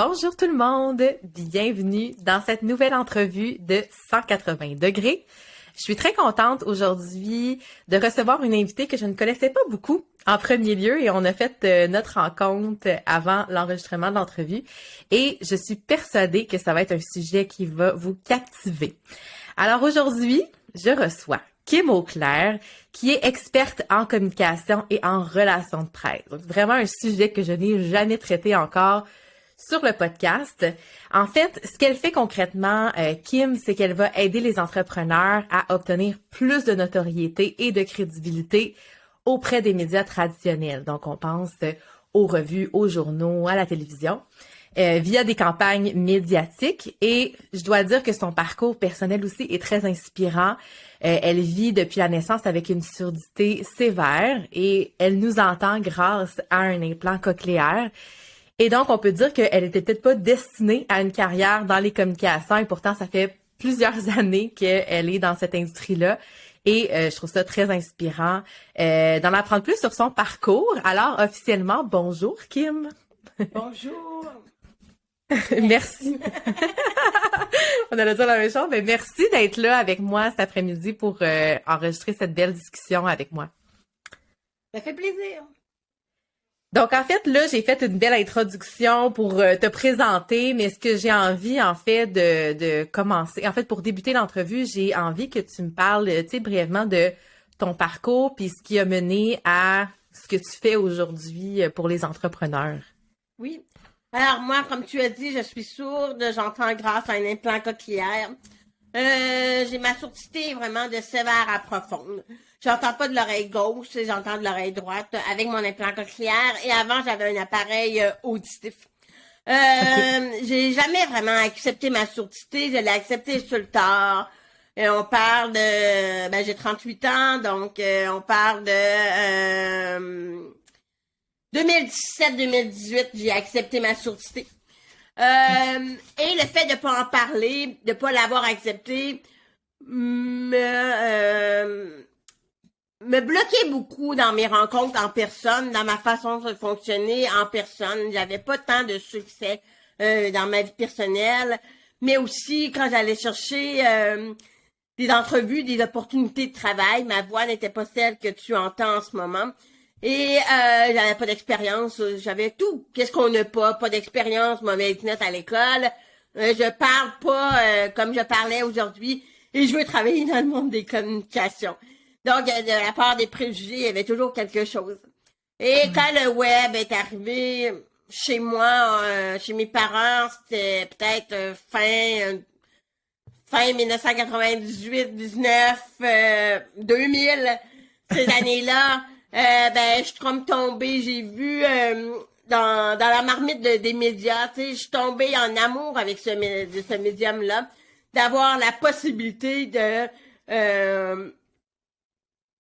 Bonjour tout le monde, bienvenue dans cette nouvelle entrevue de 180 degrés. Je suis très contente aujourd'hui de recevoir une invitée que je ne connaissais pas beaucoup en premier lieu et on a fait notre rencontre avant l'enregistrement de l'entrevue et je suis persuadée que ça va être un sujet qui va vous captiver. Alors aujourd'hui, je reçois Kim Auclair, qui est experte en communication et en relations de presse. Donc, vraiment un sujet que je n'ai jamais traité encore sur le podcast. En fait, ce qu'elle fait concrètement, Kim, c'est qu'elle va aider les entrepreneurs à obtenir plus de notoriété et de crédibilité auprès des médias traditionnels. Donc, on pense aux revues, aux journaux, à la télévision, via des campagnes médiatiques. Et je dois dire que son parcours personnel aussi est très inspirant. Elle vit depuis la naissance avec une surdité sévère et elle nous entend grâce à un implant cochléaire. Et donc, on peut dire qu'elle était peut-être pas destinée à une carrière dans les communications et pourtant, ça fait plusieurs années qu'elle est dans cette industrie-là. Et je trouve ça très inspirant d'en apprendre plus sur son parcours. Alors, officiellement, bonjour Kim. Bonjour. Merci. On allait dire la même chose, mais merci d'être là avec moi cet après-midi pour enregistrer cette belle discussion avec moi. Ça fait plaisir. Donc, en fait, là, j'ai fait une belle introduction pour te présenter, mais ce que j'ai envie, en fait, de commencer, en fait, pour débuter l'entrevue, j'ai envie que tu me parles, tu sais, brièvement de ton parcours puis ce qui a mené à ce que tu fais aujourd'hui pour les entrepreneurs. Oui. Alors, moi, comme tu as dit, je suis sourde, j'entends grâce à un implant cochléaire. J'ai ma surdité vraiment de sévère à profonde. J'entends pas de l'oreille gauche, j'entends de l'oreille droite avec mon implant cochléaire. Et avant, j'avais un appareil auditif. J'ai jamais vraiment accepté ma surdité. Je l'ai accepté sur le tard. On parle de... j'ai 38 ans, donc on parle de... 2017-2018, j'ai accepté ma surdité. Et le fait de pas en parler, de pas l'avoir accepté, me bloquait beaucoup dans mes rencontres en personne, dans ma façon de fonctionner en personne. J'avais pas tant de succès dans ma vie personnelle, mais aussi quand j'allais chercher des entrevues, des opportunités de travail, ma voix n'était pas celle que tu entends en ce moment. Et j'avais pas d'expérience, j'avais tout. Qu'est-ce qu'on n'a pas? Pas d'expérience, mauvaise note à l'école. Je parle pas comme je parlais aujourd'hui et je veux travailler dans le monde des communications. Donc, de la part des préjugés, il y avait toujours quelque chose. Et quand le web est arrivé chez moi, chez mes parents, c'était peut-être fin 1998, 19, 2000, ces années-là. Je suis comme tombée, j'ai vu dans la marmite des médias, tu sais, je suis tombée en amour avec ce médium-là, d'avoir la possibilité de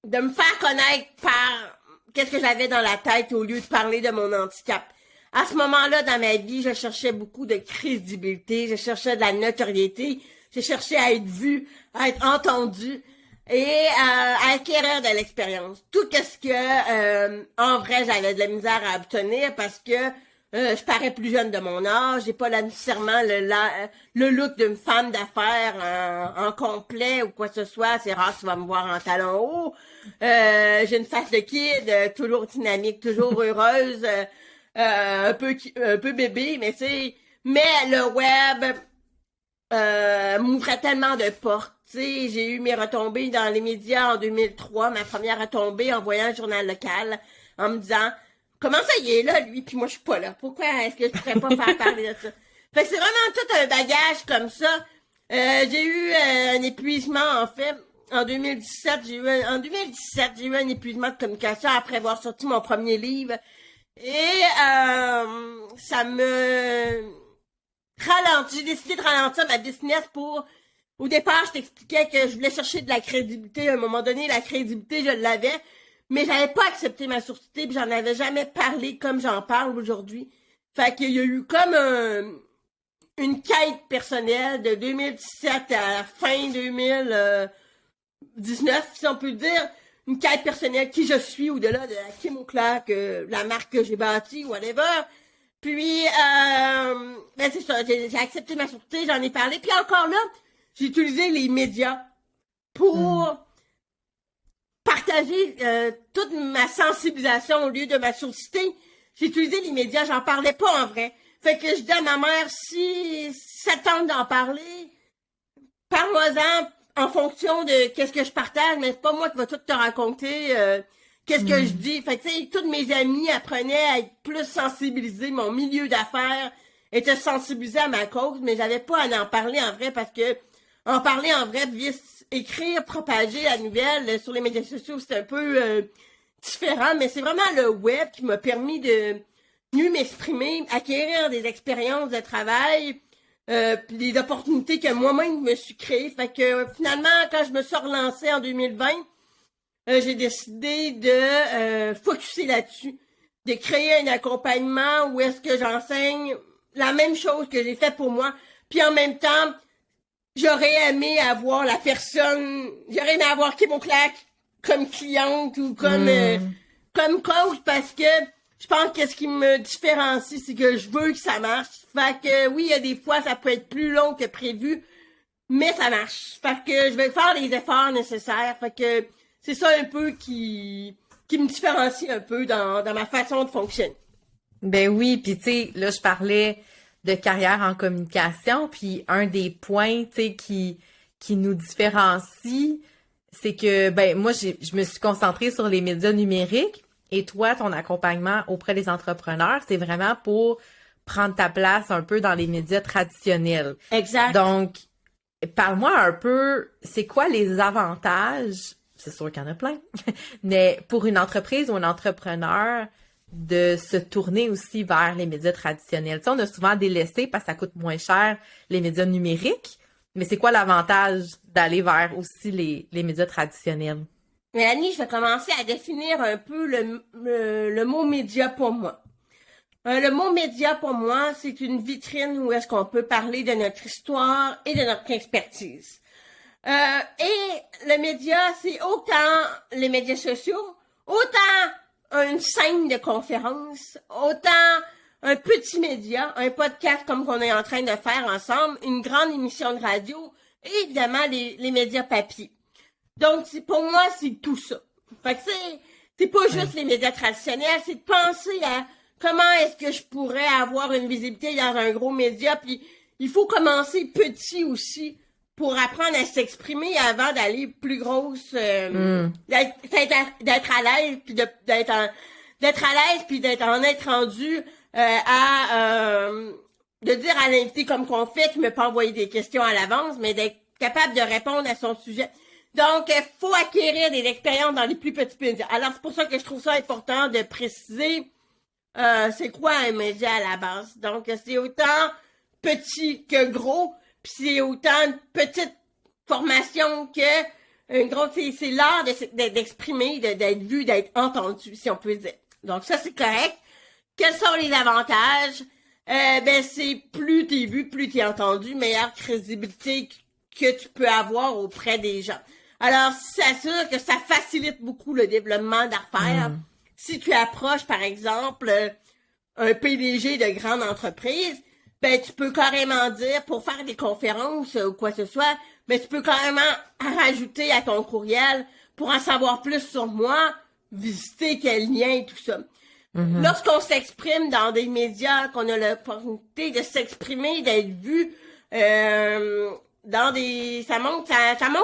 me faire connaître par qu'est-ce que j'avais dans la tête au lieu de parler de mon handicap. À ce moment-là, dans ma vie, je cherchais beaucoup de crédibilité, je cherchais de la notoriété, je cherchais à être vue, à être entendue et à acquérir de l'expérience. Tout ce que, en vrai, j'avais de la misère à obtenir parce que je parais plus jeune de mon âge, j'ai pas nécessairement le look d'une femme d'affaires en complet ou quoi que ce soit. C'est rare que tu vas me voir en talons hauts. J'ai une face de kid, toujours dynamique, toujours heureuse, un peu bébé, mais le web m'ouvrait tellement de portes. Tu sais, j'ai eu mes retombées dans les médias en 2003, ma première retombée en voyant le journal local, en me disant comment ça y est là, lui, puis moi je suis pas là. Pourquoi est-ce que je pourrais pas faire parler de ça? Fait que c'est vraiment tout un bagage comme ça. J'ai eu un épuisement, en fait. En 2017, j'ai eu un épuisement de communication après avoir sorti mon premier livre. Et ça me ralentit. J'ai décidé de ralentir ma business pour... Au départ, je t'expliquais que je voulais chercher de la crédibilité. À un moment donné, la crédibilité, je l'avais. Mais j'avais pas accepté ma surdité, puis j'en avais jamais parlé comme j'en parle aujourd'hui. Fait qu'il y a eu comme une quête personnelle de 2017 à fin 2019, si on peut dire. Une quête personnelle, qui je suis, au-delà de la Kim Auclair, que la marque que j'ai bâtie, whatever. Puis, ben c'est ça, j'ai accepté ma sortie, j'en ai parlé. Puis encore là, j'ai utilisé les médias pour partager toute ma sensibilisation au lieu de ma sourdité. J'ai utilisé les médias, j'en parlais pas en vrai. Fait que je dis à ma mère, si ça tente d'en parler, parle-moi-en en fonction de qu'est-ce que je partage, mais c'est pas moi qui va tout te raconter qu'est-ce que je dis. Fait que tu sais, toutes mes amies apprenaient à être plus sensibilisées. Mon milieu d'affaires était sensibilisé à ma cause, mais j'avais pas à en parler en vrai parce que en parler en vrai, écrire, propager la nouvelle sur les médias sociaux, c'est un peu différent, mais c'est vraiment le web qui m'a permis de mieux m'exprimer, acquérir des expériences de travail, puis des opportunités que moi-même me suis créées. Fait que finalement, quand je me suis relancée en 2020, j'ai décidé de focusser là-dessus, de créer un accompagnement où est-ce que j'enseigne la même chose que j'ai fait pour moi, puis en même temps, j'aurais aimé avoir j'aurais aimé avoir Kim O'Clack comme cliente ou comme coach parce que je pense que ce qui me différencie, c'est que je veux que ça marche. Fait que oui, il y a des fois, ça peut être plus long que prévu, mais ça marche. Fait que je vais faire les efforts nécessaires. Fait que c'est ça un peu qui me différencie un peu dans ma façon de fonctionner. Ben oui, puis tu sais, là, je parlais de carrière en communication, puis un des points, tu sais, qui nous différencie, c'est que, ben, moi, je me suis concentrée sur les médias numériques, et toi, ton accompagnement auprès des entrepreneurs, c'est vraiment pour prendre ta place un peu dans les médias traditionnels. Exact. Donc, parle-moi un peu, c'est quoi les avantages, c'est sûr qu'il y en a plein, mais pour une entreprise ou un entrepreneur, de se tourner aussi vers les médias traditionnels. Tu sais, on a souvent délaissé parce que ça coûte moins cher les médias numériques, mais c'est quoi l'avantage d'aller vers aussi les médias traditionnels? Mélanie, je vais commencer à définir un peu le mot média pour moi. Le mot média pour moi, c'est une vitrine où est-ce qu'on peut parler de notre histoire et de notre expertise. Et le média, c'est autant les médias sociaux, autant une scène de conférence, autant un petit média, un podcast comme qu'on est en train de faire ensemble, une grande émission de radio et évidemment les médias papier. Donc, pour moi, c'est tout ça. Fait que c'est pas juste les médias traditionnels, c'est de penser à comment est-ce que je pourrais avoir une visibilité dans un gros média, puis il faut commencer petit aussi pour apprendre à s'exprimer avant d'aller plus grosse, d'être à l'aise, puis d'être à l'aise, puis d'être rendu de dire à l'invité comme qu'on fait, tu me pas envoyer des questions à l'avance, mais d'être capable de répondre à son sujet. Donc, il faut acquérir des expériences dans les plus petits médias. Alors, c'est pour ça que je trouve ça important de préciser c'est quoi un média à la base. Donc, c'est autant petit que gros, puis c'est autant une petite formation que une grosse. C'est l'art d'exprimer, d'être vu, d'être entendu, si on peut dire. Donc, ça, c'est correct. Quels sont les avantages? Ben, c'est plus t'es vu, plus t'es entendu, meilleure crédibilité que tu peux avoir auprès des gens. Alors, c'est sûr que ça facilite beaucoup le développement d'affaires. Si tu approches, par exemple, un PDG de grande entreprise, ben, tu peux carrément dire, pour faire des conférences ou quoi que ce soit, ben, tu peux carrément rajouter à ton courriel pour en savoir plus sur moi, visiter quel lien et tout ça. Lorsqu'on s'exprime dans des médias, qu'on a l'opportunité de s'exprimer, d'être vu, ça montre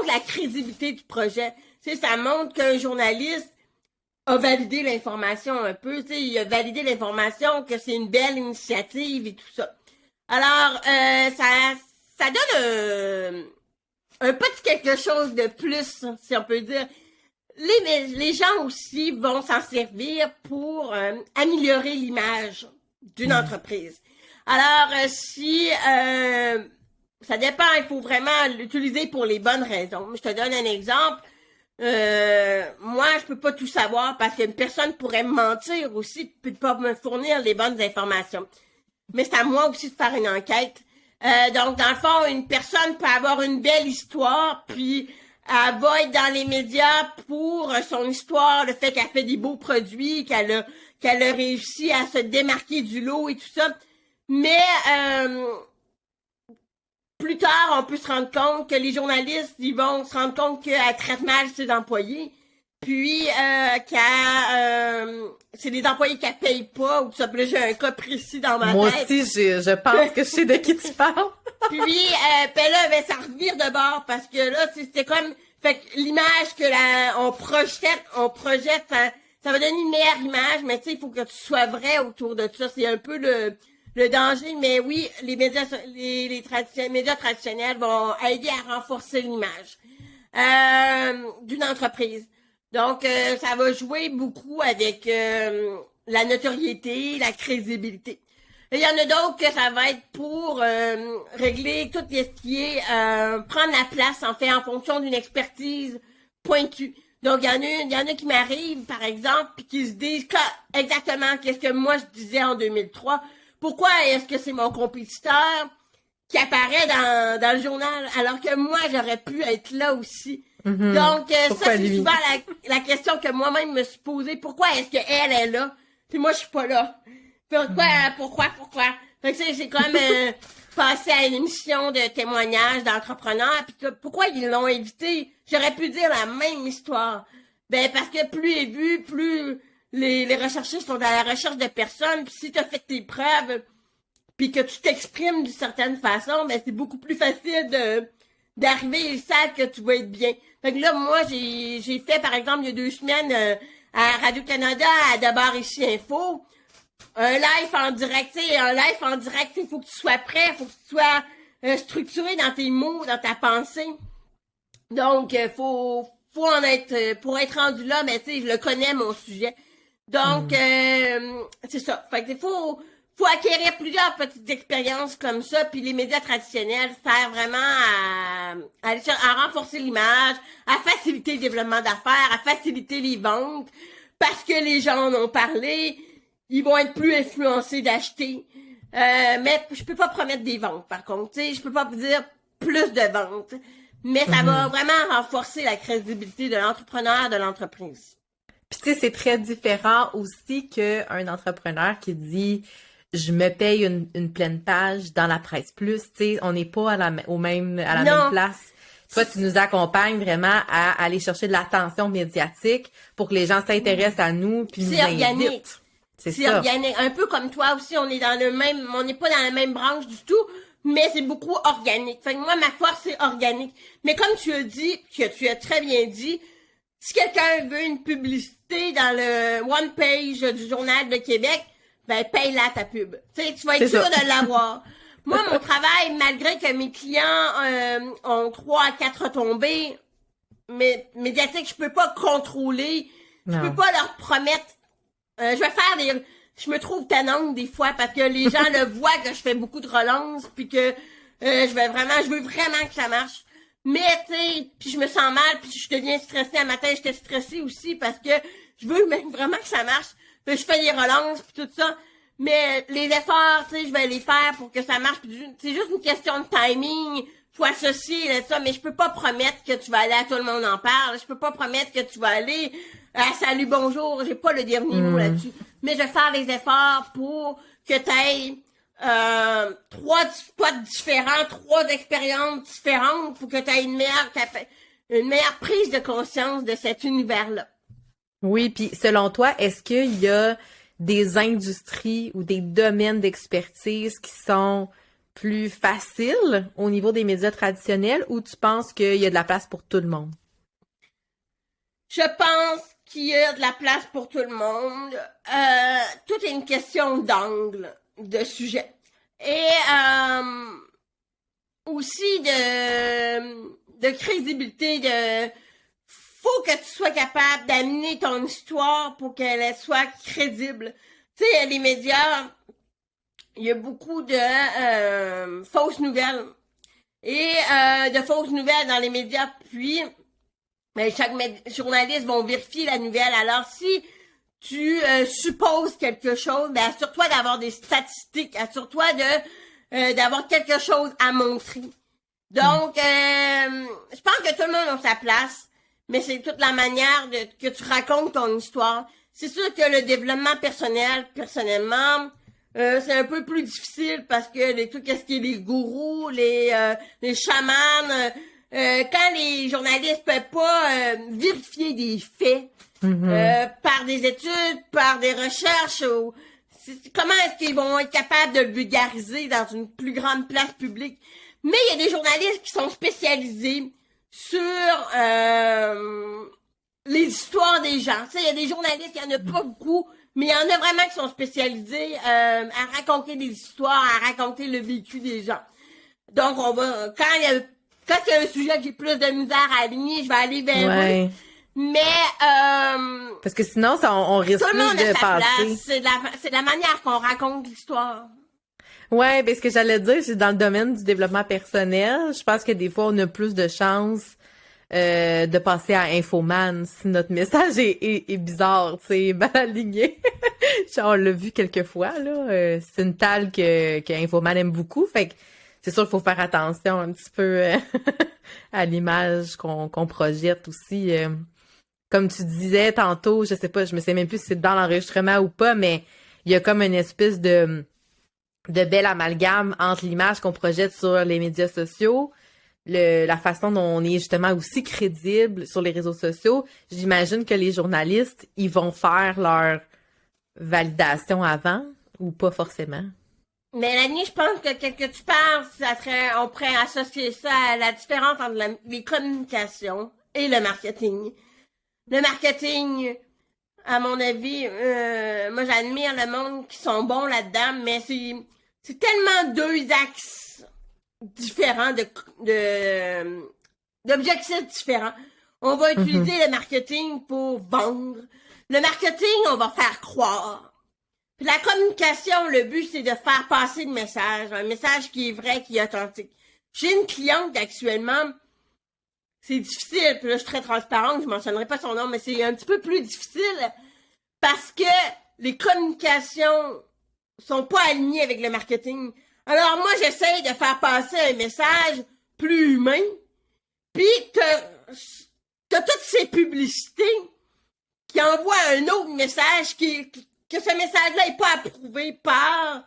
la crédibilité du projet. Tu sais, ça montre qu'un journaliste a validé l'information un peu, tu sais, il a validé l'information que c'est une belle initiative et tout ça. Alors, ça donne un petit quelque chose de plus, si on peut dire. Les gens aussi vont s'en servir pour améliorer l'image d'une entreprise. Alors, si ça dépend, il faut vraiment l'utiliser pour les bonnes raisons. Je te donne un exemple. Moi, je peux pas tout savoir parce qu'une personne pourrait me mentir aussi, puis pas me fournir les bonnes informations. Mais c'est à moi aussi de faire une enquête. Donc, dans le fond, une personne peut avoir une belle histoire, puis elle va être dans les médias pour son histoire, le fait qu'elle fait des beaux produits, qu'elle qu'elle a réussi à se démarquer du lot et tout ça. Mais plus tard, on peut se rendre compte que les journalistes, ils vont se rendre compte qu'elle traite mal ses employés. Puis, c'est des employés qu'elle paye pas, ou tout ça. Puis là, j'ai un cas précis dans ma tête. Moi aussi, je pense que je sais de qui tu parles. Puis là, ben, ça revire de bord, parce que là, c'était comme... Fait que l'image que on projette, ça va donner une meilleure image, mais tu sais, il faut que tu sois vrai autour de ça. C'est un peu le danger, mais oui, les médias médias traditionnels vont aider à renforcer l'image d'une entreprise. Donc, ça va jouer beaucoup avec la notoriété, la crédibilité. Il y en a d'autres que ça va être pour régler tout ce qui est prendre la place, en fait, en fonction d'une expertise pointue. Donc, il y en a qui m'arrivent, par exemple, puis qui se disent exactement qu'est-ce que moi je disais en 2003. Pourquoi est-ce que c'est mon compétiteur qui apparaît dans le journal, alors que moi, j'aurais pu être là aussi? Mm-hmm. Donc, pourquoi ça, c'est lui? souvent la question que moi-même me suis posée. Pourquoi est-ce qu'elle est là, puis moi, je suis pas là? Pourquoi? Fait que c'est comme passer à une émission de témoignages d'entrepreneurs, puis pourquoi ils l'ont invité? J'aurais pu dire la même histoire. Ben, parce que plus est vu, plus les recherchistes sont à la recherche de personnes, puis si tu as fait tes preuves, puis que tu t'exprimes d'une certaine façon, ben c'est beaucoup plus facile d'arriver, ils savent que tu vas être bien. Fait que là, moi, j'ai fait, par exemple, il y a 2 semaines, à Radio-Canada, à D'abord Ici Info, un live en direct, tu sais, il faut que tu sois prêt, il faut que tu sois structuré dans tes mots, dans ta pensée. Donc, faut en être, pour être rendu là, mais tu sais, je le connais, mon sujet. Donc, c'est ça. Fait que faut acquérir plusieurs petites expériences comme ça, puis les médias traditionnels servent vraiment à renforcer l'image, à faciliter le développement d'affaires, à faciliter les ventes, parce que les gens en ont parlé, ils vont être plus influencés d'acheter. Mais je peux pas promettre des ventes, par contre. Tu sais, je peux pas vous dire plus de ventes. Mais ça va vraiment renforcer la crédibilité de l'entrepreneur, de l'entreprise. Puis tu sais, c'est très différent aussi qu'un entrepreneur qui dit je me paye une pleine page dans la presse plus. Tu sais, on n'est pas à la même place. Toi, tu nous accompagnes vraiment à aller chercher de l'attention médiatique pour que les gens s'intéressent à nous puis nous invitent. C'est organique. Un peu comme toi aussi, on n'est pas dans la même branche du tout, mais c'est beaucoup organique. Fait que moi, ma force, c'est organique. Mais comme tu as dit, que tu as très bien dit, si quelqu'un veut une publicité dans le one page du Journal de Québec, ben, paye-la ta pub. Tu sais, tu vas être sûr de l'avoir. Moi, mon travail, malgré que mes clients ont 3 à 4 retombées, mais médiatiques, je peux pas contrôler. Je peux pas leur promettre. Je me trouve tannante des fois parce que les gens le voient que je fais beaucoup de relances puis que je veux vraiment que ça marche. Mais tu sais, puis je me sens mal puis je deviens stressée. Un matin, j'étais stressée aussi parce que je veux même vraiment que ça marche. Puis je fais des relances puis tout ça. Mais les efforts, tu sais, je vais les faire pour que ça marche. C'est juste une question de timing. Faut associer là, ça, mais je peux pas promettre que tu vas aller à Tout le monde en parle. Je peux pas promettre que tu vas aller à Salut Bonjour. J'ai pas le dernier mot là-dessus. Mais je vais faire les efforts pour que tu aies 3 spots différents, 3 expériences différentes pour que tu aies une meilleure prise de conscience de cet univers-là. Oui, puis selon toi, est-ce qu'il y a des industries ou des domaines d'expertise qui sont plus faciles au niveau des médias traditionnels ou tu penses qu'il y a de la place pour tout le monde? Je pense qu'il y a de la place pour tout le monde. Tout est une question d'angle, de sujet. Et aussi de crédibilité, faut que tu sois capable d'amener ton histoire pour qu'elle soit crédible. Tu sais, les médias, il y a beaucoup de fausses nouvelles. Et de fausses nouvelles dans les médias, puis chaque journaliste va vérifier la nouvelle. Alors, si tu supposes quelque chose, ben assure-toi d'avoir des statistiques, assure-toi d'avoir quelque chose à montrer. Donc, je pense que tout le monde a sa place, mais c'est toute la manière que tu racontes ton histoire. C'est sûr que le développement personnel, personnellement, c'est un peu plus difficile parce que les trucs, qu'est-ce qui est les gourous, les chamans, quand les journalistes peuvent pas vérifier des faits par des études, par des recherches, comment est-ce qu'ils vont être capables de le vulgariser dans une plus grande place publique? Mais il y a des journalistes qui sont spécialisés sur les histoires des gens. Tu sais, il y a des journalistes, il y en a pas beaucoup, mais il y en a vraiment qui sont spécialisés à raconter des histoires, à raconter le vécu des gens. Donc, quand il y a un sujet que j'ai plus de misère à aligner, je vais aller vers eux. Mais parce que sinon, on risque tout le monde plus de a sa passer. place. C'est la manière qu'on raconte l'histoire. Ouais, ben ce que j'allais dire, c'est dans le domaine du développement personnel, je pense que des fois, on a plus de chances de passer à Infoman si notre message est bizarre, tu sais, mal aligné. Genre, on l'a vu quelques fois, là. C'est une tale que Infoman aime beaucoup, fait que c'est sûr qu'il faut faire attention un petit peu à l'image qu'on projette aussi. Comme tu disais tantôt, je sais pas, je me sais même plus si c'est dans l'enregistrement ou pas, mais il y a comme une espèce de bel amalgame entre l'image qu'on projette sur les médias sociaux, la façon dont on est justement aussi crédible sur les réseaux sociaux. J'imagine que les journalistes, ils vont faire leur validation avant ou pas forcément. Mélanie, je pense que tu parles, on pourrait associer ça à la différence entre les communications et le marketing. Le marketing, à mon avis, moi j'admire le monde qui sont bons là-dedans, mais c'est tellement deux axes différents d'objectifs différents. On va utiliser le marketing pour vendre. Le marketing, on va faire croire. Puis la communication, le but, c'est de faire passer le message. Un message qui est vrai, qui est authentique. J'ai une cliente actuellement, c'est difficile, puis là, je suis très transparente, je mentionnerai pas son nom, mais c'est un petit peu plus difficile parce que les communications sont pas alignées avec le marketing. Alors moi, j'essaye de faire passer un message plus humain, puis t'as toutes ces publicités qui envoient un autre message que ce message-là est pas approuvé par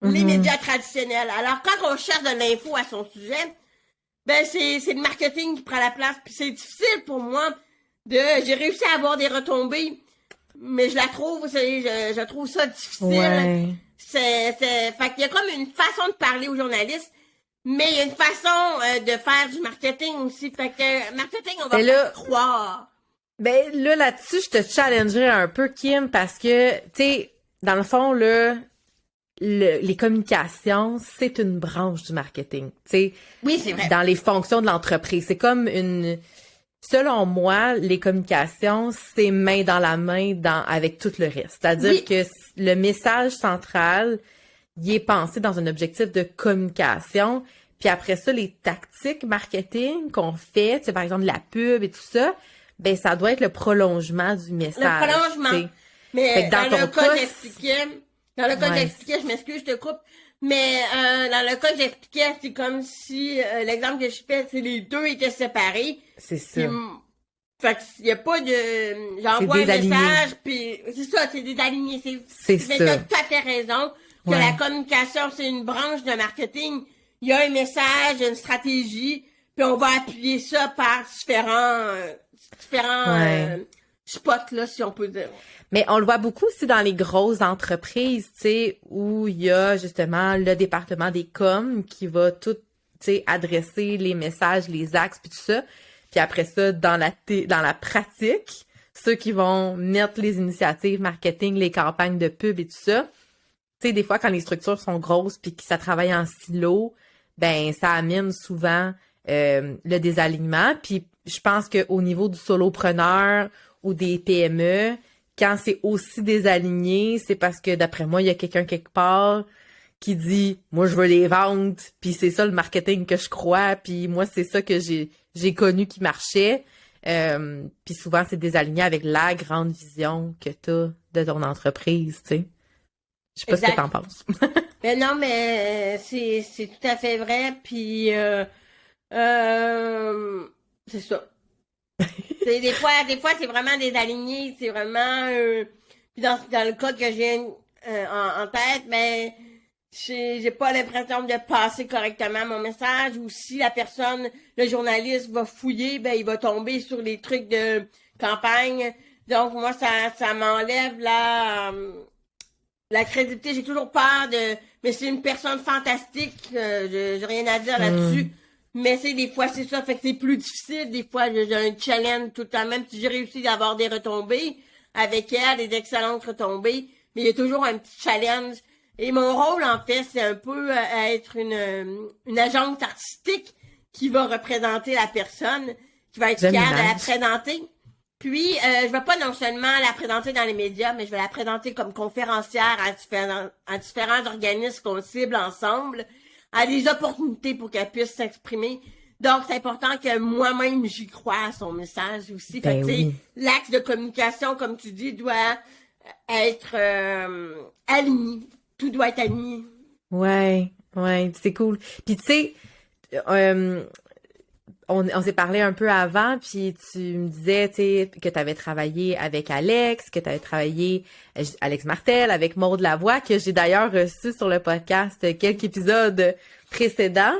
les médias traditionnels. Alors, quand on cherche de l'info à son sujet, ben c'est le marketing qui prend la place. Puis c'est difficile pour moi j'ai réussi à avoir des retombées, mais je trouve ça difficile. Ouais. Fait qu'il y a comme une façon de parler aux journalistes, mais il y a une façon de faire du marketing aussi. Fait que marketing, on va faire croire. Ben là-dessus, je te challengerais un peu, Kim, parce que, tu sais, dans le fond, là, les communications, c'est une branche du marketing, tu sais. Oui, c'est vrai. Dans les fonctions de l'entreprise. C'est comme selon moi, les communications, c'est main dans la main avec tout le reste. C'est-à-dire que le message central, il est pensé dans un objectif de communication. Puis après ça, les tactiques marketing qu'on fait, tu sais, par exemple, la pub et tout ça, ben ça doit être le prolongement du message. Le prolongement. T'sais. Mais dans le cas que j'expliquais, je m'excuse, je te coupe, mais dans le cas que j'expliquais, c'est comme si l'exemple que je fais, c'est les deux étaient séparés. C'est ça. Fait qu'il n'y a pas de... J'envoie un message, puis c'est ça, c'est désaligné. C'est ça. T'as tout à fait raison que la communication, c'est une branche de marketing. Il y a un message, une stratégie, puis on va appuyer ça par différents spots, là, si on peut dire. Mais on le voit beaucoup aussi dans les grosses entreprises, tu sais, où il y a justement le département des coms qui va tout, tu sais, adresser les messages, les axes, puis tout ça. Puis après ça, dans la pratique, ceux qui vont mettre les initiatives marketing, les campagnes de pub et tout ça, tu sais, des fois, quand les structures sont grosses puis que ça travaille en silo, ben ça amène souvent le désalignement. Puis je pense qu'au niveau du solopreneur ou des PME, quand c'est aussi désaligné, c'est parce que, d'après moi, il y a quelqu'un quelque part qui dit « Moi, je veux les ventes, puis c'est ça le marketing que je crois, puis moi, c'est ça que j'ai connu qui marchait. » Puis souvent, c'est désaligné avec la grande vision que t'as de ton entreprise, tu sais. Je sais pas ce que t'en penses. Mais non, mais c'est tout à fait vrai, puis c'est ça. Des fois, c'est vraiment désaligné, c'est vraiment... Puis dans le cas que j'ai en tête, mais j'ai pas l'impression de passer correctement mon message, ou si la personne, le journaliste va fouiller, ben il va tomber sur les trucs de campagne. Donc moi ça m'enlève la crédibilité. J'ai toujours peur mais c'est une personne fantastique, j'ai rien à dire là-dessus. Mais des fois c'est ça, fait que c'est plus difficile. Des fois j'ai un challenge tout le temps, même si j'ai réussi à avoir des retombées avec elle, des excellentes retombées, mais il y a toujours un petit challenge. Et mon rôle, en fait, c'est un peu être une agente artistique qui va représenter la personne, qui va être fière de la présenter. Puis, je vais pas non seulement la présenter dans les médias, mais je vais la présenter comme conférencière à différents organismes qu'on cible ensemble, à des opportunités pour qu'elle puisse s'exprimer. Donc, c'est important que moi-même, j'y croie à son message aussi. Fait que, oui. L'axe de communication, comme tu dis, doit être aligné. Tout doit être aligné. Ouais, c'est cool. Puis tu sais, on s'est parlé un peu avant, puis tu me disais, tu sais, que tu avais travaillé avec Alex, que tu avais travaillé Alex Martel, avec Maude Lavoie, que j'ai d'ailleurs reçu sur le podcast quelques épisodes précédents.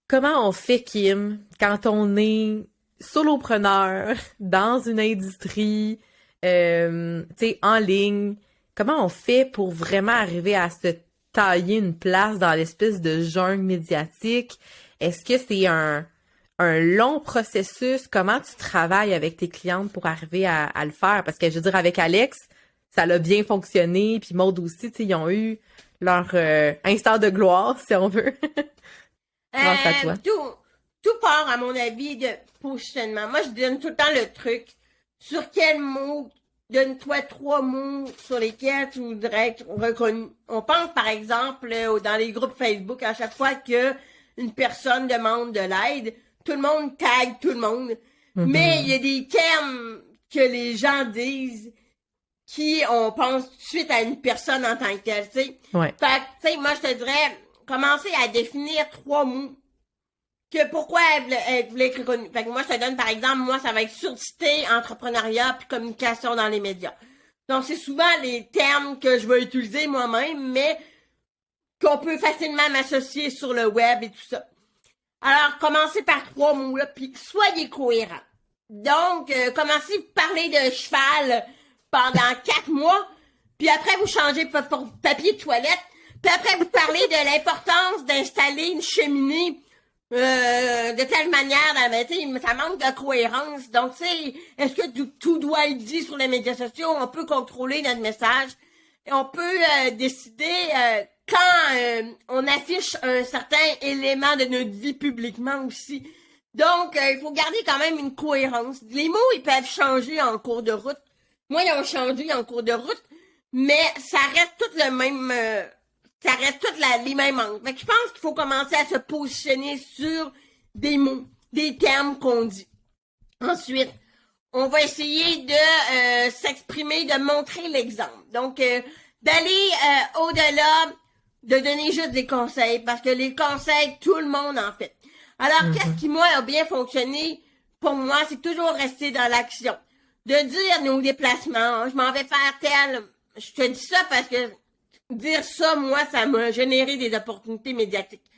Comment on fait, Kim, quand on est solopreneur dans une industrie, tu sais, en ligne? Comment on fait pour vraiment arriver à se tailler une place dans l'espèce de jungle médiatique? Est-ce que c'est un long processus? Comment tu travailles avec tes clientes pour arriver à le faire? Parce que je veux dire, avec Alex, ça a bien fonctionné, puis Maude aussi, tu sais, ils ont eu leur instant de gloire, si on veut. Grâce à toi. Tout part, à mon avis, de positionnement. Moi, je donne tout le temps le truc. Sur quel mot, donne-toi 3 mots sur lesquels tu voudrais être reconnu. On pense, par exemple, dans les groupes Facebook, à chaque fois que une personne demande de l'aide, tout le monde tag tout le monde. Mm-hmm. Mais il y a des termes que les gens disent qui, on pense tout de suite à une personne en tant que telle, tu sais. Ouais. Fait que, tu sais, moi, je te dirais, commencer à définir 3 mots. Que pourquoi elle voulait être reconnue. Fait que moi, je te donne, par exemple, moi, ça va être surdité, entrepreneuriat, puis communication dans les médias. Donc, c'est souvent les termes que je vais utiliser moi-même, mais qu'on peut facilement m'associer sur le web et tout ça. Alors, commencez par 3 mots-là, puis soyez cohérents. Donc, commencez par parler de cheval pendant 4 mois, puis après, vous changez pour papier de toilette, puis après, vous parlez de l'importance d'installer une cheminée de telle manière, ça manque de cohérence. Donc, tu sais, est-ce que tout doit être dit sur les médias sociaux? On peut contrôler notre message. Et on peut décider quand on affiche un certain élément de notre vie publiquement aussi. Donc, il faut garder quand même une cohérence. Les mots, ils peuvent changer en cours de route. Moi, ils ont changé en cours de route, mais ça reste tout le même... ça reste toutes les mêmes angles. Fait que je pense qu'il faut commencer à se positionner sur des mots, des termes qu'on dit. Ensuite, on va essayer de s'exprimer, de montrer l'exemple. Donc, d'aller au-delà de donner juste des conseils, parce que les conseils, tout le monde en fait. Alors, qu'est-ce qui, moi, a bien fonctionné pour moi, c'est toujours rester dans l'action. De dire nos déplacements, je m'en vais faire tel... Je te dis ça parce que dire ça, moi, ça m'a généré des opportunités médiatiques.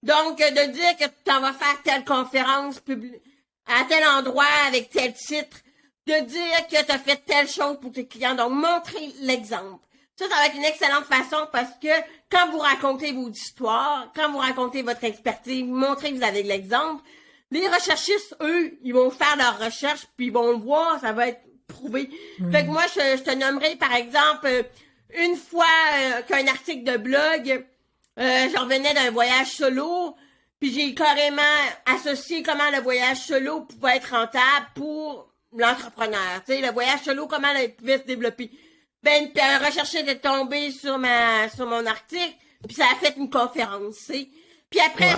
Donc, de dire que tu t'en vas faire telle conférence publique à tel endroit avec tel titre, de dire que tu as fait telle chose pour tes clients. Donc, montrer l'exemple. Ça va être une excellente façon parce que quand vous racontez vos histoires, quand vous racontez votre expertise, vous montrez que vous avez de l'exemple, les recherchistes, eux, ils vont faire leurs recherches puis ils vont le voir, ça va être prouvé. Fait que moi, je te nommerai, par exemple... une fois qu'un article de blog, je revenais d'un voyage solo, puis j'ai carrément associé comment le voyage solo pouvait être rentable pour l'entrepreneur. Tu sais, le voyage solo, comment il pouvait se développer. Ben, puis un recherchiste est tombé sur mon article, puis ça a fait une conférence, tu sais. Puis après,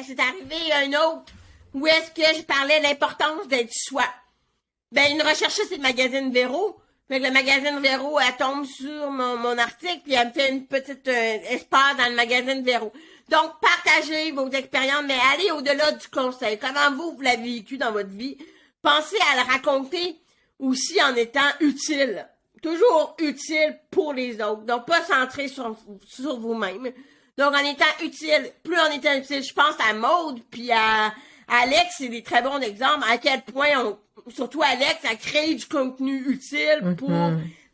c'est arrivé un autre où est-ce que je parlais de l'importance d'être soi. Ben, une recherchiste du magazine Véro. Fait que le magazine Véro, elle tombe sur mon article, puis elle me fait une petite espace dans le magazine Véro. Donc, partagez vos expériences, mais allez au-delà du conseil. Comment vous l'avez vécu dans votre vie? Pensez à le raconter aussi en étant utile. toujours utile pour les autres. Donc, pas centré sur vous-même. Donc, en étant utile, plus en étant utile, je pense à Maude, puis à Alex, c'est des très bons exemples, à quel point, surtout Alex, a créé du contenu utile pour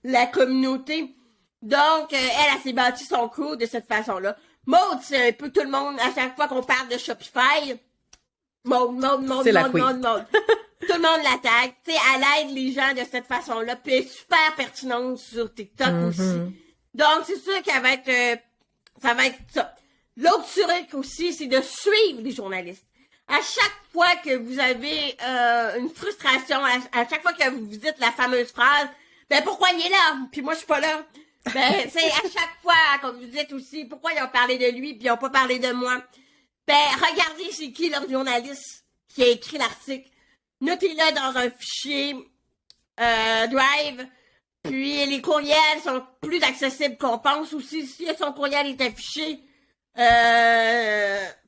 la communauté. Donc, elle s'est bâtie son crew de cette façon-là. Maude, c'est un peu tout le monde, à chaque fois qu'on parle de Shopify, Maude. Tout le monde la tag. Tu sais, elle aide les gens de cette façon-là. Puis elle est super pertinente sur TikTok aussi. Donc, c'est sûr qu'elle va être... ça va être ça. L'autre truc aussi, c'est de suivre les journalistes. À chaque fois que vous avez une frustration, à chaque fois que vous dites la fameuse phrase, ben pourquoi il est là? Puis moi, je suis pas là. Ben, c'est à chaque fois que vous dites aussi, pourquoi ils ont parlé de lui puis ils ont pas parlé de moi? Ben, regardez c'est qui leur journaliste qui a écrit l'article. Notez-le dans un fichier Drive. Puis les courriels sont plus accessibles qu'on pense aussi. Si son courriel est affiché,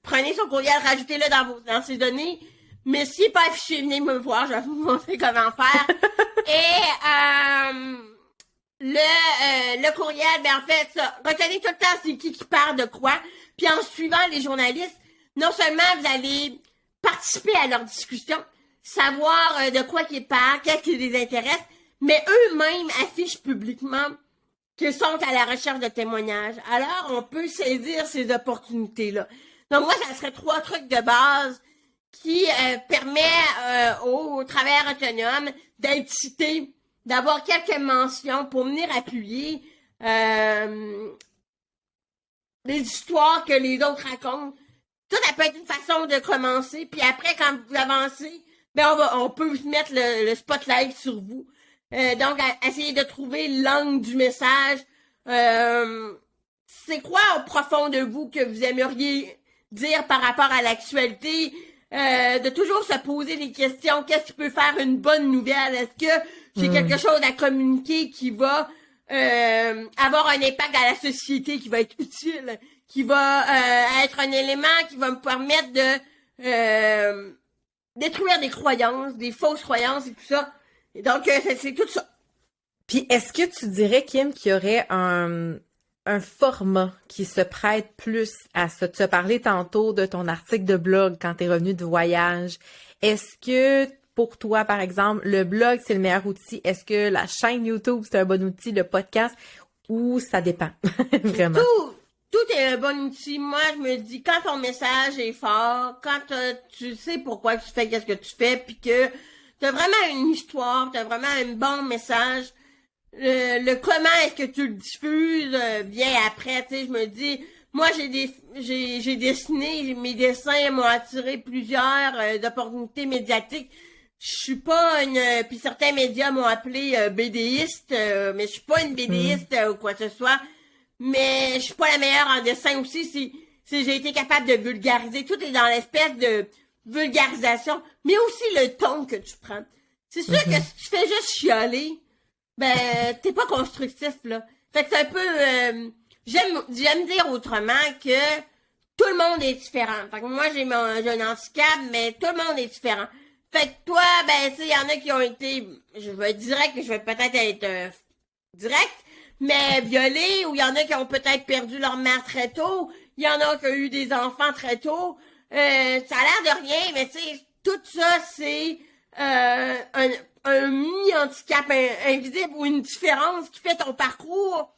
prenez son courriel, rajoutez-le dans ses données. Mais s'il n'est pas affiché, venez me voir, je vais vous montrer comment faire. Et le courriel, ben en fait, ça, retenez tout le temps c'est qui parle de quoi. Puis en suivant les journalistes, non seulement vous allez participer à leur discussion, savoir de quoi qu'ils parlent, qu'est-ce qui les intéresse, mais eux-mêmes affichent publiquement qu'ils sont à la recherche de témoignages. Alors, on peut saisir ces opportunités-là. Donc, moi, ça serait 3 trucs de base qui permet aux travailleurs autonomes d'être cités, d'avoir quelques mentions pour venir appuyer les histoires que les autres racontent. Ça peut être une façon de commencer. Puis après, quand vous avancez, ben on peut mettre le spotlight sur vous. Donc, essayer de trouver l'angle du message. C'est quoi au profond de vous que vous aimeriez dire par rapport à l'actualité? De toujours se poser des questions. Qu'est-ce qui peut faire une bonne nouvelle? Est-ce que j'ai quelque chose à communiquer qui va avoir un impact à la société, qui va être utile, qui va être un élément qui va me permettre de détruire des croyances, des fausses croyances et tout ça. Et donc, c'est tout ça. Puis, est-ce que tu dirais, Kim, qu'il y aurait un format qui se prête plus à ça? Tu as parlé tantôt de ton article de blog quand tu es revenu de voyage. Est-ce que, pour toi, par exemple, le blog, c'est le meilleur outil? Est-ce que la chaîne YouTube, c'est un bon outil, le podcast? Ou ça dépend? Vraiment. Tout est un bon outil. Moi, je me dis, quand ton message est fort, quand tu sais pourquoi tu fais qu'est-ce que tu fais, puis que t'as vraiment une histoire, t'as vraiment un bon message, le comment est-ce que tu le diffuses vient après. Tu sais, je me dis, moi j'ai dessiné, mes dessins m'ont attiré plusieurs opportunités médiatiques. Je suis pas puis certains médias m'ont appelé BDiste, mais je suis pas une BDiste ou quoi que ce soit. Mais je suis pas la meilleure en dessin aussi. Si j'ai été capable de vulgariser. Tout est dans l'espèce de vulgarisation, mais aussi le ton que tu prends. C'est sûr que si tu fais juste chialer, ben t'es pas constructif là. Fait que c'est un peu j'aime dire autrement que tout le monde est différent. Fait que moi j'ai un handicap, mais tout le monde est différent. Fait que toi, ben tu sais, il y en a qui ont été, je vais être direct, je vais peut-être être direct, mais violés, ou il y en a qui ont peut-être perdu leur mère très tôt, il y en a qui ont eu des enfants très tôt. Ça a l'air de rien, mais tu sais, tout ça, c'est un mini-handicap invisible ou une différence qui fait ton parcours.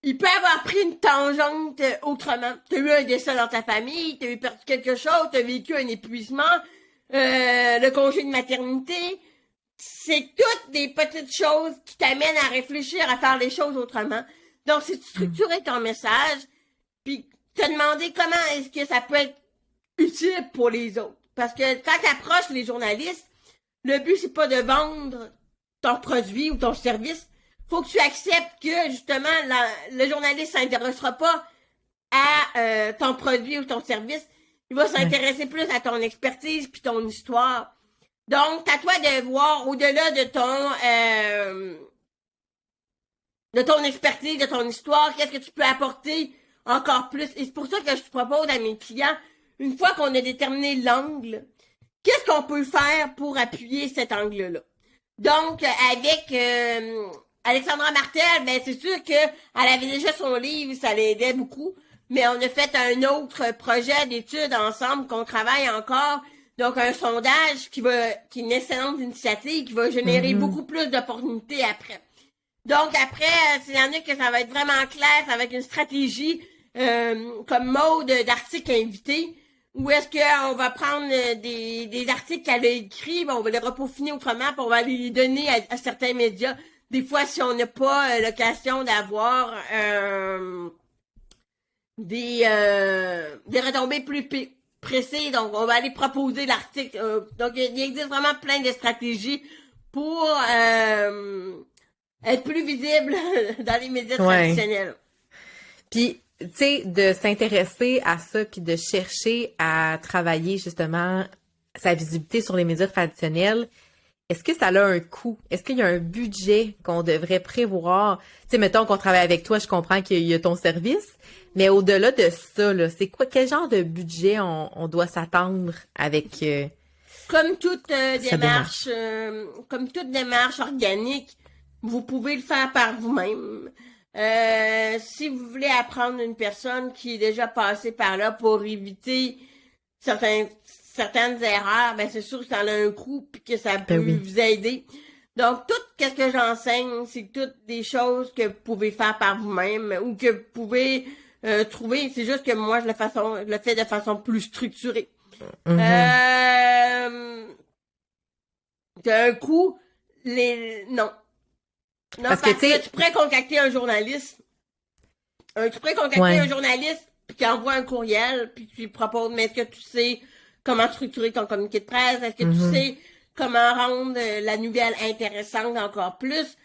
Il peut avoir pris une tangente autrement. T'as eu un décès dans ta famille, t'as eu perdu quelque chose, t'as vécu un épuisement, le congé de maternité. C'est toutes des petites choses qui t'amènent à réfléchir, à faire les choses autrement. Donc, c'est de structurer ton message, puis te demander comment est-ce que ça peut être utile pour les autres. Parce que quand tu approches les journalistes, le but, c'est pas de vendre ton produit ou ton service. Faut que tu acceptes que, justement, le journaliste s'intéressera pas à ton produit ou ton service. Il va s'intéresser plus à ton expertise puis ton histoire. Donc, à toi de voir au-delà de ton expertise, de ton histoire, qu'est-ce que tu peux apporter encore plus. Et c'est pour ça que je propose à mes clients, une fois qu'on a déterminé l'angle, qu'est-ce qu'on peut faire pour appuyer cet angle-là? Donc, avec Alexandra Martel, ben c'est sûr qu'elle avait déjà son livre, ça l'aidait beaucoup. Mais on a fait un autre projet d'études ensemble qu'on travaille encore. Donc, un sondage qui est une excellente initiative, qui va générer beaucoup plus d'opportunités après. Donc, après, il y en a que ça va être vraiment clair, ça va être une stratégie comme mode d'articles invités, où est-ce qu'on va prendre des articles qu'elle a écrits, on va les repeaufiner autrement, puis on va les donner à certains médias. Des fois, si on n'a pas l'occasion d'avoir des retombées plus précises, donc on va aller proposer l'article. Donc, il existe vraiment plein de stratégies pour être plus visible dans les médias traditionnels. Puis, tu sais, de s'intéresser à ça, puis de chercher à travailler justement sa visibilité sur les médias traditionnels, est-ce que ça a un coût? Est-ce qu'il y a un budget qu'on devrait prévoir? Tu sais, mettons qu'on travaille avec toi, je comprends qu'il y a ton service, mais au-delà de ça, là, c'est quoi, quel genre de budget on doit s'attendre avec comme toute démarche organique, vous pouvez le faire par vous-même. Si vous voulez apprendre une personne qui est déjà passée par là pour éviter certaines erreurs, ben c'est sûr que ça a un coût puis que ça peut vous aider. Donc, tout ce que j'enseigne, c'est toutes des choses que vous pouvez faire par vous-même ou que vous pouvez trouver. C'est juste que moi, je le fais de façon plus structurée. Un coût, non. Non, parce que tu pourrais contacter un journaliste. Tu pourrais contacter un journaliste puis qui envoie un courriel puis tu lui proposes, mais est-ce que tu sais comment structurer ton communiqué de presse? Est-ce que tu sais comment rendre la nouvelle intéressante encore plus?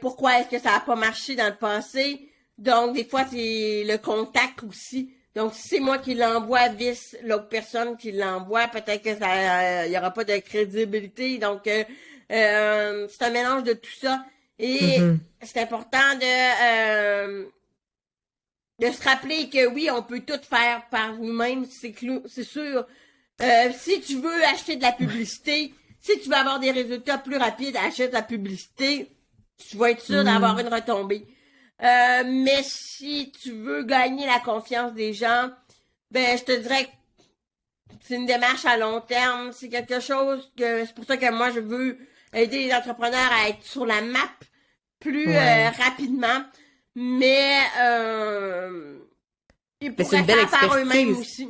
Pourquoi est-ce que ça n'a pas marché dans le passé? Donc, des fois, c'est le contact aussi. Donc, si c'est moi qui l'envoie vis l'autre personne qui l'envoie, peut-être que ça, il y aura pas de crédibilité. Donc, c'est un mélange de tout ça. Et c'est important de se rappeler que oui, on peut tout faire par nous-mêmes, c'est sûr. Si tu veux acheter de la publicité, si tu veux avoir des résultats plus rapides, achète de la publicité, tu vas être sûr d'avoir une retombée. Mais si tu veux gagner la confiance des gens, ben je te dirais que c'est une démarche à long terme. C'est quelque chose c'est pour ça que moi je veux aider les entrepreneurs à être sur la map plus rapidement. Mais ils pourraient faire par eux-mêmes aussi.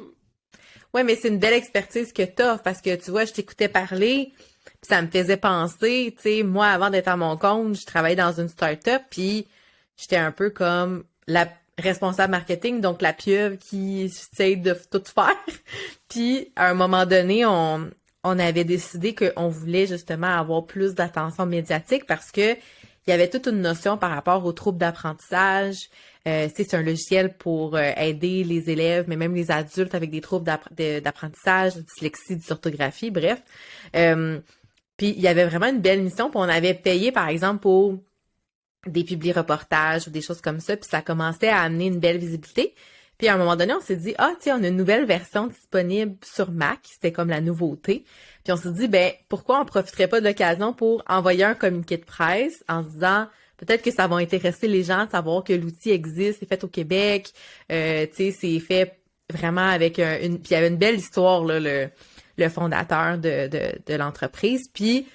Oui, mais c'est une belle expertise que tu as parce que tu vois, je t'écoutais parler, puis ça me faisait penser, tu sais, moi avant d'être à mon compte, je travaillais dans une start-up, puis j'étais un peu comme la responsable marketing, donc la pieuvre qui essaie de tout faire. Puis à un moment donné, on avait décidé qu'on voulait justement avoir plus d'attention médiatique parce que il y avait toute une notion par rapport aux troubles d'apprentissage. C'est un logiciel pour aider les élèves, mais même les adultes avec des troubles d'apprentissage, de dyslexie, dysorthographie, bref. Puis il y avait vraiment une belle mission. Puis on avait payé, par exemple, pour des publi-reportages ou des choses comme ça. Puis ça commençait à amener une belle visibilité. Puis à un moment donné, on s'est dit, tiens, on a une nouvelle version disponible sur Mac. C'était comme la nouveauté. Puis on s'est dit, ben pourquoi on profiterait pas de l'occasion pour envoyer un communiqué de presse en se disant, peut-être que ça va intéresser les gens de savoir que l'outil existe, c'est fait au Québec. Tu sais, c'est fait vraiment avec puis il y avait une belle histoire, là, le fondateur de l'entreprise. Puis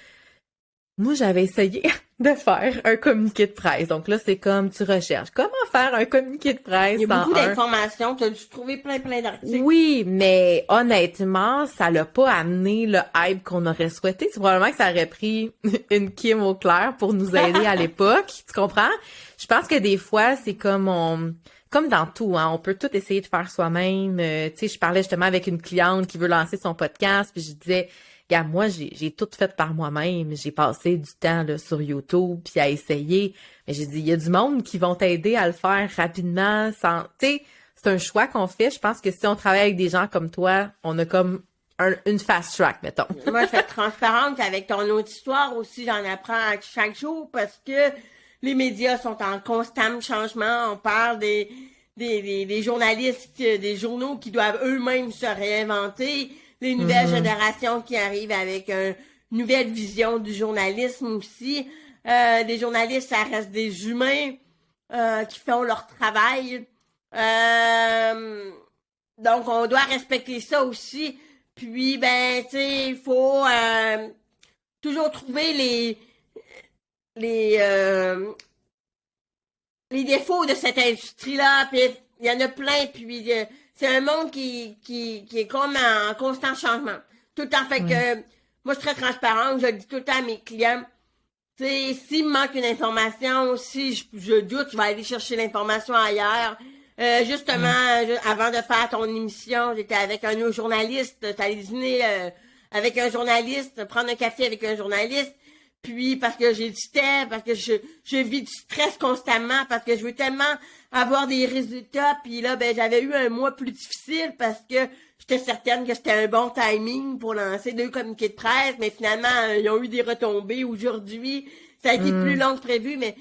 moi, j'avais essayé de faire un communiqué de presse. Donc là, c'est comme tu recherches. Comment faire un communiqué de presse? Il y a beaucoup d'informations. Tu as dû trouver plein d'articles. Oui, mais honnêtement, ça l'a pas amené le hype qu'on aurait souhaité. C'est probablement que ça aurait pris une Kim Auclair pour nous aider à l'époque. Tu comprends? Je pense que des fois, c'est comme dans tout, hein, on peut tout essayer de faire soi-même. Tu sais, je parlais justement avec une cliente qui veut lancer son podcast, puis je disais, regarde, moi, j'ai tout fait par moi-même. J'ai passé du temps là, sur YouTube puis à essayer. Mais j'ai dit, il y a du monde qui vont t'aider à le faire rapidement. Tu sais, c'est un choix qu'on fait. Je pense que si on travaille avec des gens comme toi, on a comme une fast track, mettons. Moi, je vais être transparente avec ton autre histoire aussi. J'en apprends chaque jour parce que les médias sont en constant changement. On parle des journalistes, des journaux qui doivent eux-mêmes se réinventer. Les nouvelles générations qui arrivent avec une nouvelle vision du journalisme aussi. Des journalistes, ça reste des humains qui font leur travail. Donc, on doit respecter ça aussi. Puis, ben, tu sais, il faut toujours trouver les, euh, les défauts de cette industrie-là. Puis, il y en a plein. Puis, c'est un monde qui est comme en constant changement. Tout le temps. Fait que, moi, je suis très transparente. Je le dis tout le temps à mes clients. Tu sais, s'il me manque une information, si je doute, je vais aller chercher l'information ailleurs. Justement, avant de faire ton émission, j'étais avec un autre journaliste. T'allais dîner avec un journaliste, prendre un café avec un journaliste. Puis parce que j'hésitais, parce que je vis du stress constamment, parce que je veux tellement avoir des résultats. Puis là, ben j'avais eu un mois plus difficile parce que j'étais certaine que c'était un bon timing pour lancer 2 communiqués de presse, mais finalement, ils ont eu des retombées aujourd'hui. Ça a été plus long que prévu, mais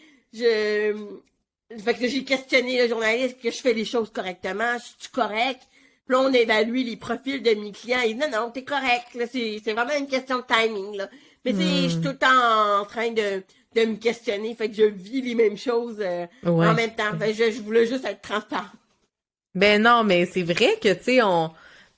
fait que j'ai questionné le journaliste que je fais les choses correctement, je suis correct. Puis là, on évalue les profils de mes clients. Il dit non, t'es correct. Là, c'est vraiment une question de timing, là. Mais je suis tout le temps en train de me questionner. Fait que je vis les mêmes choses en même temps. Fait que je voulais juste être transparente. Ben non, mais c'est vrai que, tu sais,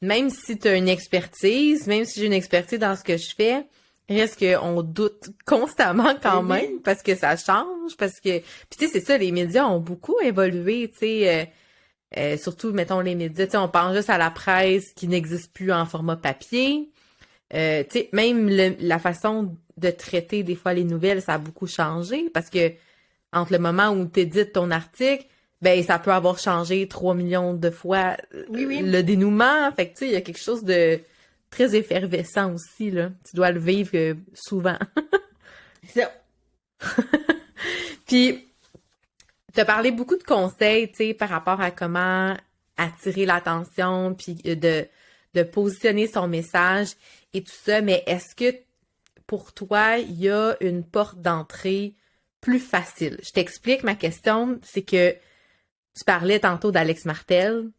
même si tu as une expertise, même si j'ai une expertise dans ce que je fais, reste qu'on doute constamment quand même parce que ça change, parce que... Puis tu sais, c'est ça, les médias ont beaucoup évolué, tu sais, surtout, mettons, les médias, tu sais, on pense juste à la presse qui n'existe plus en format papier. Tu sais, même la façon de traiter des fois les nouvelles, ça a beaucoup changé parce que entre le moment où tu édites ton article, ben ça peut avoir changé 3 millions de fois le dénouement. Fait que tu sais, il y a quelque chose de très effervescent aussi, là. Tu dois le vivre souvent. C'est ça. Puis, tu as parlé beaucoup de conseils, tu sais, par rapport à comment attirer l'attention, puis de positionner son message et tout ça, mais est-ce que pour toi, il y a une porte d'entrée plus facile? Je t'explique ma question, c'est que tu parlais tantôt d'Alex Martel.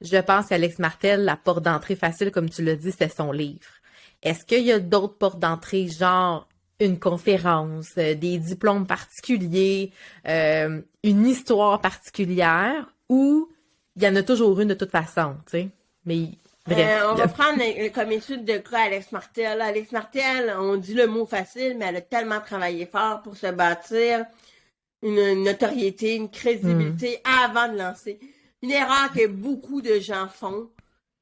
Je pense qu'Alex Martel, la porte d'entrée facile, comme tu l'as dit, c'est son livre. Est-ce qu'il y a d'autres portes d'entrée, genre une conférence, des diplômes particuliers, une histoire particulière, ou il y en a toujours une de toute façon, tu sais? Mais bref. On va prendre comme étude de cas Alex Martel. Alex Martel, on dit le mot facile, mais elle a tellement travaillé fort pour se bâtir une notoriété, une crédibilité avant de lancer. Une erreur que beaucoup de gens font,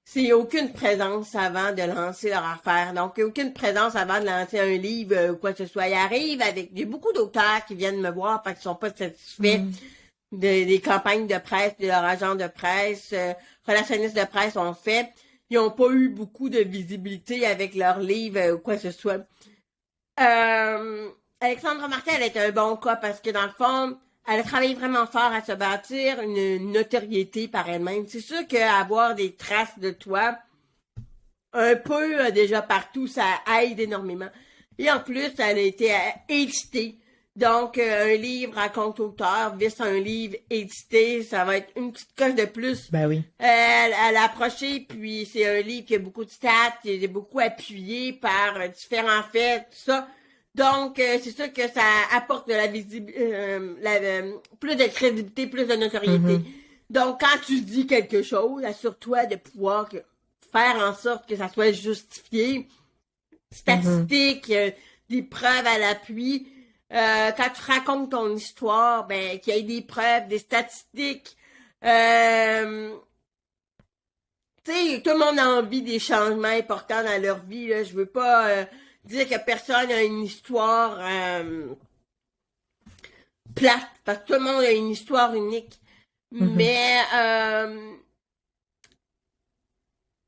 c'est aucune présence avant de lancer leur affaire. Donc, aucune présence avant de lancer un livre ou quoi que ce soit. Il arrive avec... J'ai beaucoup d'auteurs qui viennent me voir parce qu'ils sont pas satisfaits des campagnes de presse, de leur agent de presse, relationnistes de presse ont fait. Ils n'ont pas eu beaucoup de visibilité avec leur livre ou quoi que ce soit. Alexandra Martel est un bon cas parce que dans le fond, elle a travaillé vraiment fort à se bâtir une notoriété par elle-même. C'est sûr qu'avoir des traces de toi, un peu déjà partout, ça aide énormément. Et en plus, elle a été éditée. Donc, un livre à compte auteur, vis un livre édité, ça va être une petite coche de plus. Ben oui. Elle a approché, puis c'est un livre qui a beaucoup de stats, qui est beaucoup appuyé par différents faits, tout ça. Donc, c'est sûr que ça apporte de la visibilité, plus de crédibilité, plus de notoriété. Donc, quand tu dis quelque chose, assure-toi de pouvoir faire en sorte que ça soit justifié, statistique, des preuves à l'appui. Quand tu racontes ton histoire, ben qu'il y ait des preuves, des statistiques. Tu sais, tout le monde a envie des changements importants dans leur vie. Là. Je veux pas dire que personne a une histoire plate, parce que tout le monde a une histoire unique. Mais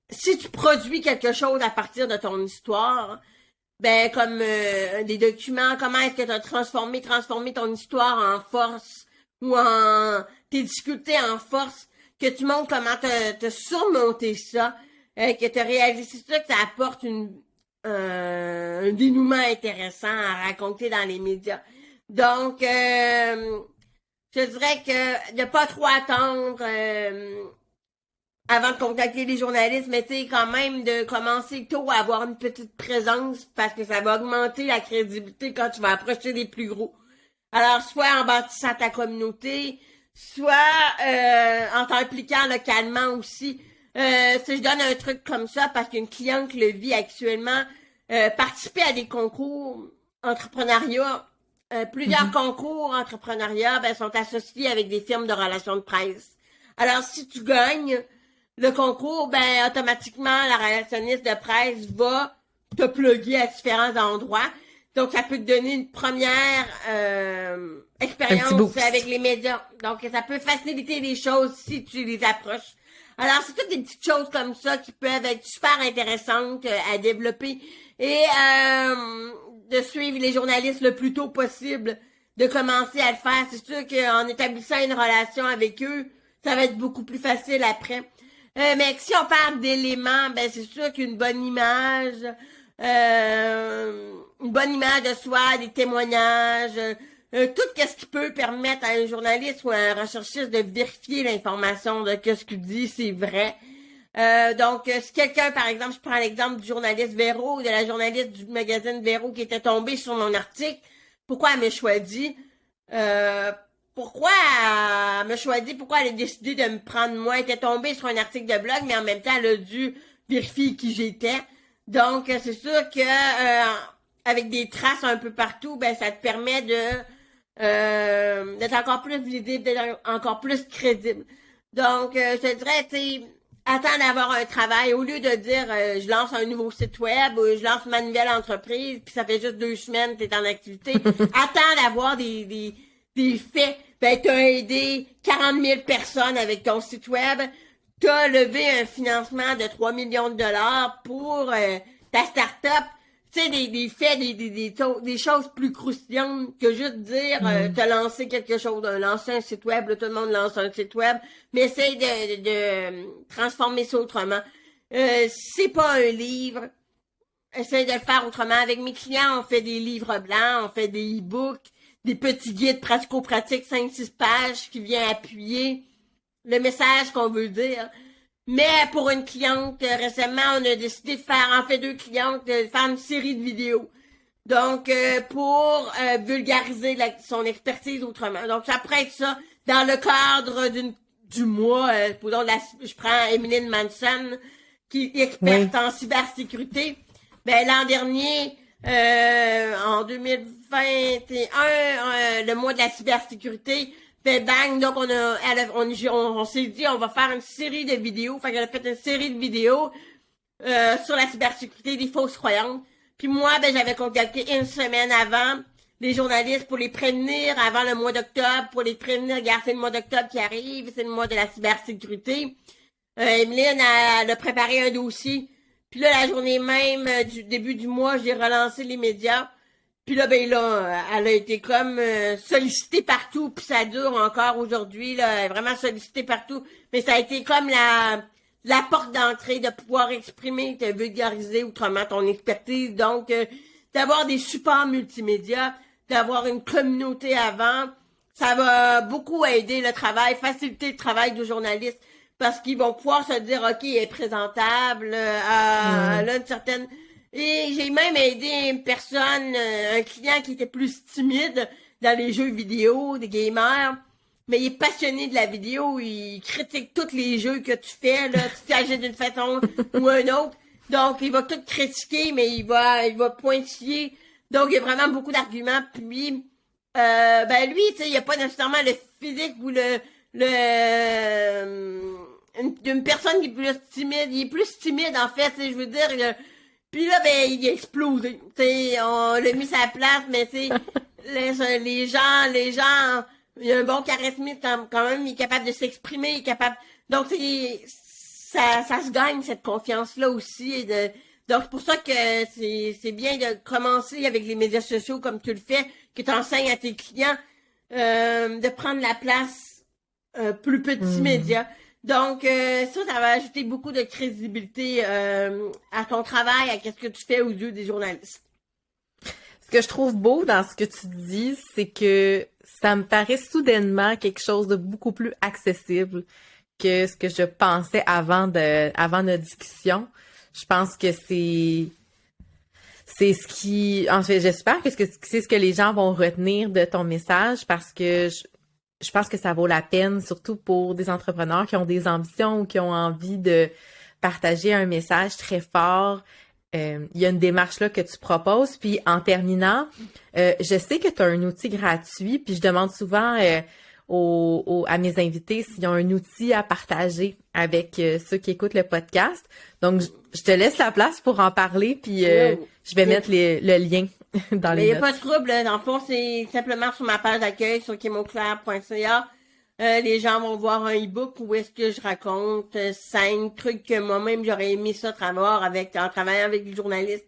si tu produis quelque chose à partir de ton histoire, ben comme des documents, comment est-ce que tu as transformé ton histoire en force ou en tes difficultés en force, que tu montres comment te surmonter ça, que tu as réalisé ça, que ça apporte un dénouement intéressant à raconter dans les médias. Donc, je dirais que de pas trop attendre avant de contacter les journalistes, mais tu sais, quand même, de commencer tôt à avoir une petite présence parce que ça va augmenter la crédibilité quand tu vas approcher des plus gros. Alors, soit en bâtissant ta communauté, soit en t'impliquant localement aussi. Si je donne un truc comme ça parce qu'une cliente le vit actuellement, participer à des concours entrepreneuriat, plusieurs concours entrepreneuriat sont associés avec des firmes de relations de presse. Alors, si tu gagnes le concours, automatiquement, la relationniste de presse va te plugger à différents endroits. Donc, ça peut te donner une première expérience avec les médias. Donc, ça peut faciliter les choses si tu les approches. Alors, c'est toutes des petites choses comme ça qui peuvent être super intéressantes à développer et de suivre les journalistes le plus tôt possible, de commencer à le faire. C'est sûr qu'en établissant une relation avec eux, ça va être beaucoup plus facile après. Mais si on parle d'éléments, c'est sûr qu'une bonne image, de soi, des témoignages, tout ce qui peut permettre à un journaliste ou à un recherchiste de vérifier l'information de que ce qu'il dit, c'est vrai. Donc, si quelqu'un, par exemple, je prends l'exemple du journaliste Véro, de la journaliste du magazine Véro qui était tombée sur mon article, pourquoi elle m'a choisi? Pourquoi elle m'a choisi? Pourquoi elle a décidé de me prendre moi? Elle était tombée sur un article de blog, mais en même temps, elle a dû vérifier qui j'étais. Donc, c'est sûr que avec des traces un peu partout, ça te permet d'être encore plus visible, d'être encore plus crédible. Donc, je te dirais, tu sais, attends d'avoir un travail. Au lieu de dire je lance un nouveau site web ou je lance ma nouvelle entreprise, puis ça fait juste 2 semaines que tu es en activité, attends d'avoir des faits. T'as aidé 40 000 personnes avec ton site web. T'as levé un financement de 3 millions de dollars pour ta start-up. Tu sais, des faits, des choses plus croustillantes que juste dire t'as lancé quelque chose, lancer un site web, là, tout le monde lance un site web, mais essaye de transformer ça autrement. C'est pas un livre, essaye de le faire autrement. Avec mes clients, on fait des livres blancs, on fait des e-books, des petits guides pratico-pratiques, 5-6 pages qui viennent appuyer le message qu'on veut dire. Mais pour une cliente, récemment, on a décidé de faire, en fait 2 clientes, de faire une série de vidéos. Donc, pour vulgariser son expertise autrement. Donc, ça pourrait être ça dans le cadre du mois. Je prends Emeline Manson, qui est experte en cybersécurité. L'an dernier, en 2021, le mois de la cybersécurité, bang, donc on s'est dit on va faire une série de vidéos. Fait qu'elle a fait une série de vidéos sur la cybersécurité des fausses croyances. Puis moi, j'avais contacté une semaine avant les journalistes pour les prévenir avant le mois d'octobre, pour les prévenir, regarde, c'est le mois d'octobre qui arrive, c'est le mois de la cybersécurité. Emeline, elle a préparé un dossier. Puis là, la journée même du début du mois, j'ai relancé les médias. Puis là, elle a été comme sollicitée partout, puis ça dure encore aujourd'hui, là, elle est vraiment sollicitée partout. Mais ça a été comme la porte d'entrée de pouvoir exprimer, de vulgariser autrement ton expertise. Donc, d'avoir des supports multimédia, d'avoir une communauté avant, ça va beaucoup aider le travail, faciliter le travail du journaliste, parce qu'ils vont pouvoir se dire, OK, elle est présentable, elle a une certaine... Et j'ai même aidé une personne, un client qui était plus timide dans les jeux vidéo, des gamers, mais il est passionné de la vidéo, il critique tous les jeux que tu fais, là, tu t'agis d'une façon ou une autre. Donc, il va tout critiquer, mais il va pointiller. Donc, il y a vraiment beaucoup d'arguments. Puis, lui, tu sais, il n'y a pas nécessairement le physique ou une personne qui est plus timide. Il est plus timide, en fait, je veux dire... Puis là, il a explosé. T'sais, on l'a mis sa place, mais tu sais, les gens, il a un bon charisme quand même, il est capable de s'exprimer, il est capable. Donc, ça se gagne cette confiance-là aussi. Donc, c'est pour ça que c'est bien de commencer avec les médias sociaux comme tu le fais, que tu enseignes à tes clients, de prendre la place plus petit média. Donc, ça va ajouter beaucoup de crédibilité à ton travail, à ce que tu fais aux yeux des journalistes. Ce que je trouve beau dans ce que tu dis, c'est que ça me paraît soudainement quelque chose de beaucoup plus accessible que ce que je pensais avant notre discussion. Je pense que c'est ce qui, en fait, j'espère que c'est ce que les gens vont retenir de ton message parce que je pense que ça vaut la peine, surtout pour des entrepreneurs qui ont des ambitions ou qui ont envie de partager un message très fort. Il y a une démarche là que tu proposes. Puis en terminant, je sais que tu as un outil gratuit, puis je demande souvent à mes invités s'ils ont un outil à partager avec ceux qui écoutent le podcast. Donc, je te laisse la place pour en parler, puis je vais mettre le lien dans les notes. Il n'y a pas de trouble. Dans le fond, c'est simplement sur ma page d'accueil sur kimoclair.ca. Les gens vont voir un e-book où est-ce que je raconte 5 trucs que moi-même j'aurais aimé ça travailler en travaillant avec des journalistes.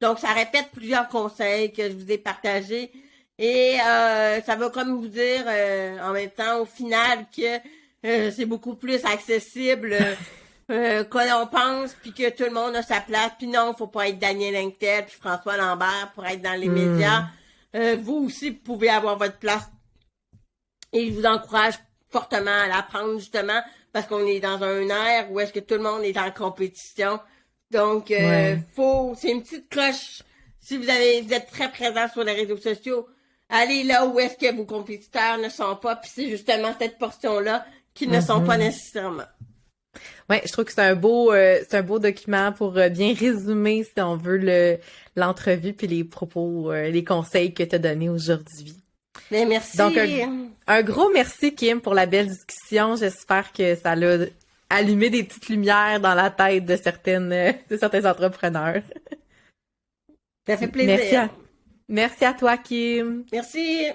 Donc, ça répète plusieurs conseils que je vous ai partagés. Et ça va comme vous dire en même temps au final que c'est beaucoup plus accessible qu'on en pense, puis que tout le monde a sa place. Puis non, faut pas être Daniel Henkel puis François Lambert pour être dans les médias. Vous aussi, vous pouvez avoir votre place. Et je vous encourage fortement à la prendre, justement, parce qu'on est dans un air où est-ce que tout le monde est en compétition. Donc, c'est une petite cloche. Si vous êtes très présent sur les réseaux sociaux, allez là où est-ce que vos compétiteurs ne sont pas, puis c'est justement cette portion-là qui ne sont pas nécessairement. Ouais, je trouve que c'est un beau document pour bien résumer, si on veut, l'entrevue puis les propos, les conseils que tu as donnés aujourd'hui. Bien, merci. Donc, un gros merci, Kim, pour la belle discussion. J'espère que ça l'a allumé des petites lumières dans la tête de certains entrepreneurs. Ça fait plaisir. Merci à toi, Kim. Merci.